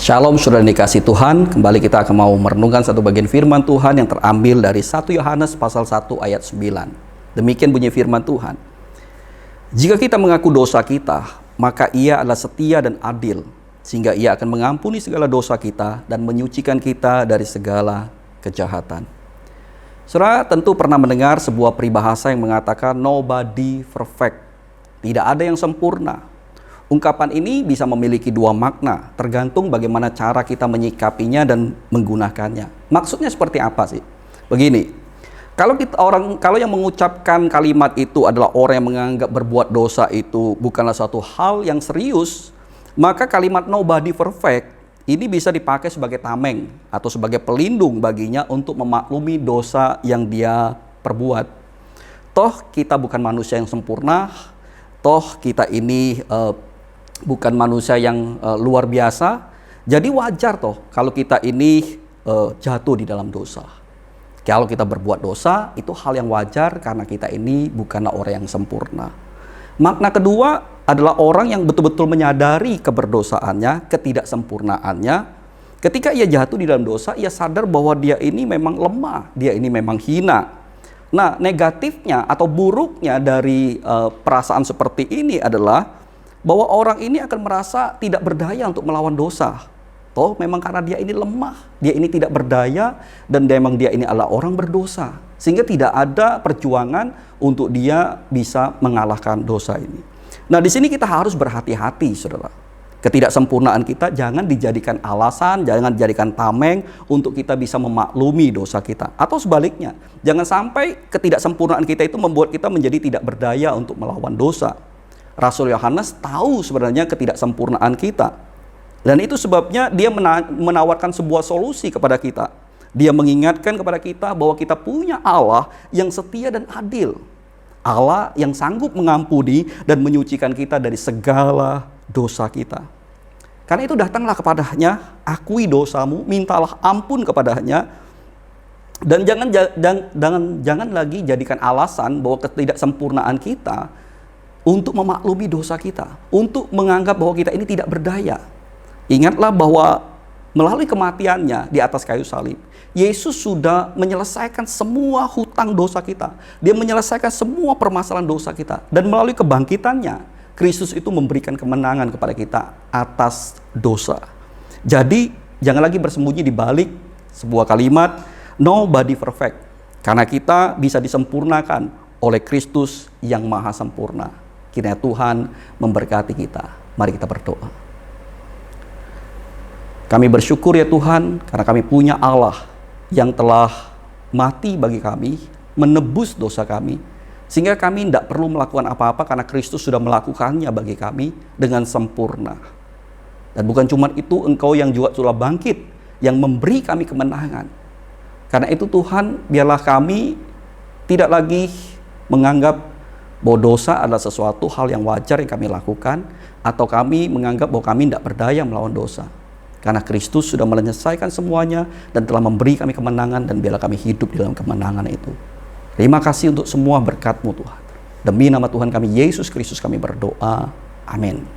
Shalom saudara dikasih Tuhan, kembali kita akan mau merenungkan satu bagian firman Tuhan yang terambil dari 1 Yohanes pasal 1 ayat 9. Demikian bunyi firman Tuhan. Jika kita mengaku dosa kita, maka Ia adalah setia dan adil, sehingga Ia akan mengampuni segala dosa kita dan menyucikan kita dari segala kejahatan. Saudara tentu pernah mendengar sebuah peribahasa yang mengatakan nobody perfect. Tidak ada yang sempurna. Ungkapan ini bisa memiliki dua makna, tergantung bagaimana cara kita menyikapinya dan menggunakannya. Maksudnya seperti apa sih? Begini, kalau yang mengucapkan kalimat itu adalah orang yang menganggap berbuat dosa itu bukanlah suatu hal yang serius, maka kalimat nobody perfect ini bisa dipakai sebagai tameng atau sebagai pelindung baginya untuk memaklumi dosa yang dia perbuat. Toh kita bukan manusia yang sempurna, toh kita ini bukan manusia yang luar biasa, jadi wajar toh kalau kita ini jatuh di dalam dosa. Kalau kita berbuat dosa, itu hal yang wajar karena kita ini bukanlah orang yang sempurna. Makna kedua adalah orang yang betul-betul menyadari keberdosaannya, ketidaksempurnaannya. Ketika ia jatuh di dalam dosa, ia sadar bahwa dia ini memang lemah, dia ini memang hina. Nah, negatifnya atau buruknya dari perasaan seperti ini adalah bahwa orang ini akan merasa tidak berdaya untuk melawan dosa. Toh memang karena dia ini lemah, dia ini tidak berdaya, dan memang dia ini adalah orang berdosa. Sehingga tidak ada perjuangan untuk dia bisa mengalahkan dosa ini. Nah, di sini kita harus berhati-hati, saudara. Ketidaksempurnaan kita jangan dijadikan alasan, jangan dijadikan tameng untuk kita bisa memaklumi dosa kita. Atau sebaliknya, jangan sampai ketidaksempurnaan kita itu membuat kita menjadi tidak berdaya untuk melawan dosa. Rasul Yohanes tahu sebenarnya ketidaksempurnaan kita. Dan itu sebabnya dia menawarkan sebuah solusi kepada kita. Dia mengingatkan kepada kita bahwa kita punya Allah yang setia dan adil. Allah yang sanggup mengampuni dan menyucikan kita dari segala dosa kita. Karena itu datanglah kepadanya, akui dosamu, mintalah ampun kepadanya. Dan jangan lagi jadikan alasan bahwa ketidaksempurnaan kita untuk memaklumi dosa kita, untuk menganggap bahwa kita ini tidak berdaya. Ingatlah bahwa melalui kematiannya di atas kayu salib, Yesus sudah menyelesaikan semua hutang dosa kita. Dia menyelesaikan semua permasalahan dosa kita. Dan melalui kebangkitannya, Kristus itu memberikan kemenangan kepada kita atas dosa. Jadi, jangan lagi bersembunyi di balik sebuah kalimat, nobody perfect. Karena kita bisa disempurnakan oleh Kristus yang maha sempurna. Kiranya Tuhan memberkati kita. Mari kita berdoa. Kami bersyukur ya Tuhan, karena kami punya Allah yang telah mati bagi kami, menebus dosa kami, sehingga kami tidak perlu melakukan apa-apa karena Kristus sudah melakukannya bagi kami dengan sempurna. Dan bukan cuma itu, Engkau yang juga sudah bangkit, yang memberi kami kemenangan. Karena itu Tuhan, biarlah kami tidak lagi menganggap bahwa dosa adalah sesuatu hal yang wajar yang kami lakukan, atau kami menganggap bahwa kami tidak berdaya melawan dosa. Karena Kristus sudah menyelesaikan semuanya dan telah memberi kami kemenangan, dan biarlah kami hidup di dalam kemenangan itu. Terima kasih untuk semua berkat-Mu Tuhan. Demi nama Tuhan kami Yesus Kristus kami berdoa. Amin.